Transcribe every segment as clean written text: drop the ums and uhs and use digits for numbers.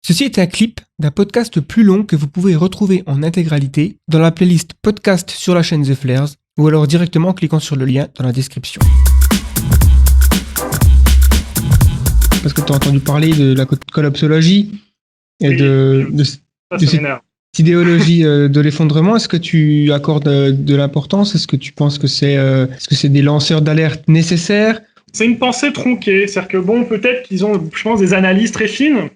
Ceci est un clip d'un podcast plus long que vous pouvez retrouver en intégralité dans la playlist podcast sur la chaîne The Flares ou alors directement en cliquant sur le lien dans la description. Parce que tu as entendu parler de la collapsologie et Oui, de cette idéologie de l'effondrement. Est-ce que tu accordes de l'importance? Est-ce que tu penses que c'est des lanceurs d'alerte nécessaires? C'est une pensée tronquée, c'est-à-dire que bon, peut-être qu'ils ont, je pense, des analyses très fines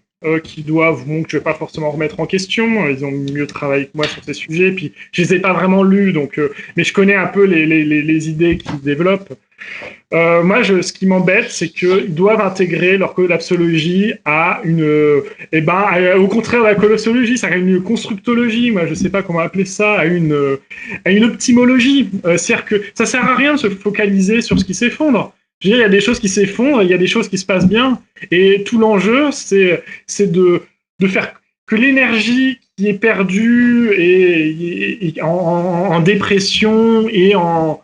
qui doivent, bon, que je vais pas forcément remettre en question. Ils ont mieux travaillé que moi sur ces sujets, puis je les ai pas vraiment lus, donc, mais je connais un peu les idées qu'ils développent. Moi, ce qui m'embête, c'est qu'ils doivent intégrer leur collapsologie à au contraire de la collapsologie, ça a une constructologie, moi, je sais pas comment appeler ça, à une optimologie. C'est-à-dire que ça sert à rien de se focaliser sur ce qui s'effondre. Je veux dire, il y a des choses qui s'effondrent, il y a des choses qui se passent bien, et tout l'enjeu, c'est de faire que l'énergie qui est perdue et en dépression et en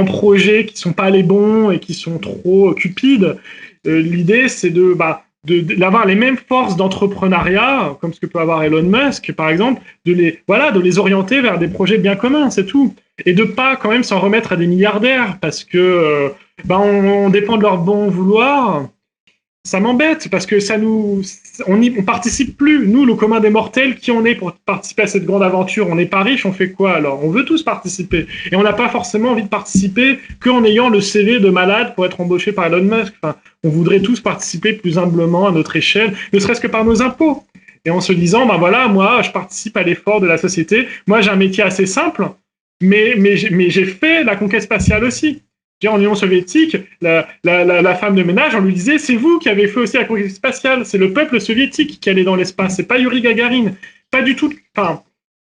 projets qui sont pas les bons et qui sont trop cupides, l'idée, c'est d'avoir les mêmes forces d'entrepreneuriat, comme ce que peut avoir Elon Musk, par exemple, de les orienter vers des projets bien communs, c'est tout. Et de pas quand même s'en remettre à des milliardaires, parce que on dépend de leur bon vouloir. Ça m'embête, parce que on participe plus. Nous, le commun des mortels, qui on est pour participer à cette grande aventure? On n'est pas riche, on fait quoi alors? On veut tous participer. Et on n'a pas forcément envie de participer qu'en ayant le CV de malade pour être embauché par Elon Musk. Enfin, on voudrait tous participer plus humblement à notre échelle, ne serait-ce que par nos impôts. Et en se disant, moi, je participe à l'effort de la société. Moi, j'ai un métier assez simple, mais j'ai fait la conquête spatiale aussi. En Union soviétique, la femme de ménage, on lui disait, c'est vous qui avez fait aussi la conquête spatiale, c'est le peuple soviétique qui allait dans l'espace, c'est pas Yuri Gagarin. Pas du tout. Enfin,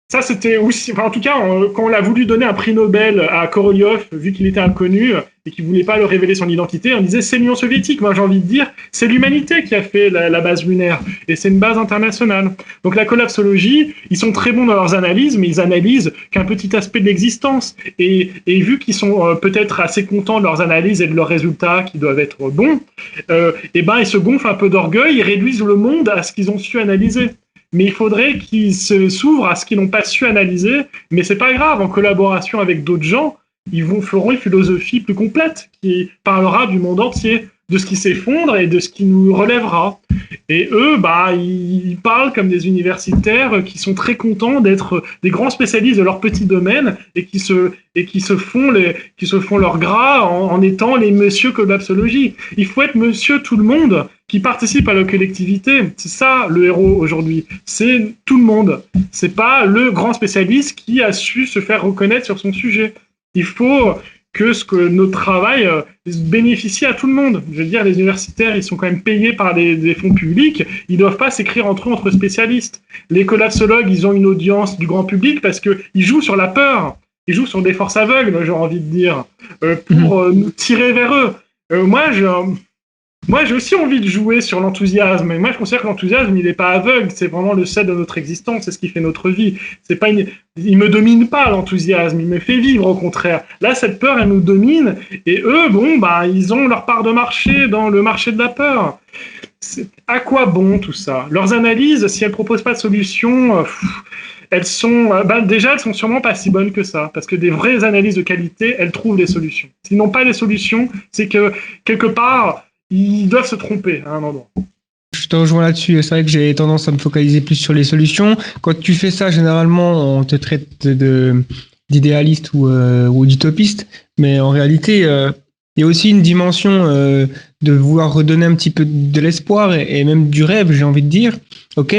ça c'était aussi. Enfin, en tout cas, quand on a voulu donner un prix Nobel à Korolev, vu qu'il était inconnu et qu'il voulait pas le révéler son identité, on disait c'est l'Union soviétique. Moi, j'ai envie de dire, c'est l'humanité qui a fait la base lunaire, et c'est une base internationale. Donc la collapsologie, ils sont très bons dans leurs analyses, mais ils analysent qu'un petit aspect de l'existence. Et vu qu'ils sont peut-être assez contents de leurs analyses et de leurs résultats, qui doivent être bons, ils se gonflent un peu d'orgueil, ils réduisent le monde à ce qu'ils ont su analyser. Mais il faudrait qu'ils s'ouvrent à ce qu'ils n'ont pas su analyser. Mais c'est pas grave, en collaboration avec d'autres gens, feront une philosophie plus complète qui parlera du monde entier, de ce qui s'effondre et de ce qui nous relèvera. Et eux, ils parlent comme des universitaires qui sont très contents d'être des grands spécialistes de leur petit domaine et qui se font leur gras en étant les monsieur collapsologie. Il faut être monsieur tout le monde qui participe à la collectivité. C'est ça le héros aujourd'hui. C'est tout le monde. C'est pas le grand spécialiste qui a su se faire reconnaître sur son sujet. Il faut que notre travail bénéficie à tout le monde. Je veux dire, les universitaires, ils sont quand même payés par des fonds publics. Ils doivent pas s'écrire entre eux, entre spécialistes. Les collapsologues, ils ont une audience du grand public parce que ils jouent sur la peur. Ils jouent sur des forces aveugles, j'ai envie de dire, pour nous tirer vers eux. Moi, j'ai aussi envie de jouer sur l'enthousiasme. Mais moi, je considère que l'enthousiasme, il n'est pas aveugle. C'est vraiment le sel de notre existence. C'est ce qui fait notre vie. Il me domine pas, l'enthousiasme. Il me fait vivre, au contraire. Là, cette peur, elle nous domine. Et eux, ils ont leur part de marché dans le marché de la peur. À quoi bon tout ça? Leurs analyses, si elles proposent pas de solution, elles sont sûrement pas si bonnes que ça. Parce que des vraies analyses de qualité, elles trouvent des solutions. S'ils n'ont pas les solutions, c'est que, quelque part, ils doivent se tromper à un endroit. Je te rejoins là-dessus. C'est vrai que j'ai tendance à me focaliser plus sur les solutions. Quand tu fais ça, généralement, on te traite d'idéaliste ou d'utopiste. Mais en réalité, il y a aussi une dimension de vouloir redonner un petit peu de l'espoir et même du rêve, j'ai envie de dire. Ok,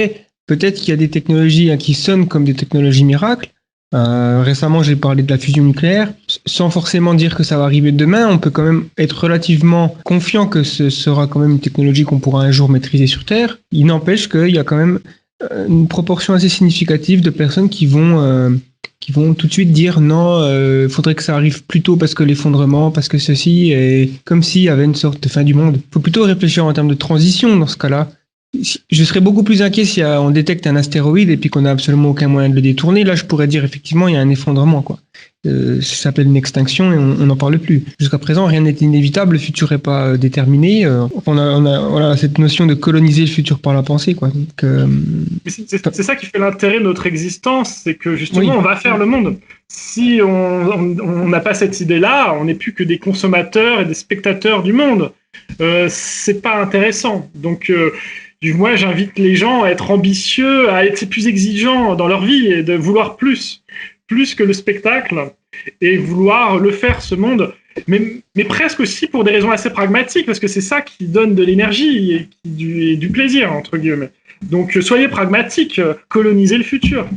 peut-être qu'il y a des technologies qui sonnent comme des technologies miracles. Récemment, j'ai parlé de la fusion nucléaire. Sans forcément dire que ça va arriver demain, on peut quand même être relativement confiant que ce sera quand même une technologie qu'on pourra un jour maîtriser sur Terre. Il n'empêche qu'il y a quand même une proportion assez significative de personnes qui vont tout de suite dire non, faudrait que ça arrive plus tôt parce que l'effondrement, parce que ceci, et comme s'il y avait une sorte de fin du monde. Il faut plutôt réfléchir en termes de transition dans ce cas-là. Je serais beaucoup plus inquiet si on détecte un astéroïde et puis qu'on n'a absolument aucun moyen de le détourner. Là, je pourrais dire effectivement il y a un effondrement, quoi. ça s'appelle une extinction et on n'en parle plus. Jusqu'à présent, rien n'est inévitable, le futur n'est pas déterminé. On a voilà, cette notion de coloniser le futur par la pensée, quoi. Donc, c'est ça qui fait l'intérêt de notre existence, c'est que justement, on va faire le monde. Si on n'a pas cette idée-là, on n'est plus que des consommateurs et des spectateurs du monde. C'est pas intéressant. Donc, moi, j'invite les gens à être ambitieux, à être plus exigeants dans leur vie et de vouloir plus que le spectacle et vouloir le faire, ce monde. Mais presque aussi pour des raisons assez pragmatiques, parce que c'est ça qui donne de l'énergie et du plaisir, entre guillemets. Donc, soyez pragmatiques, colonisez le futur.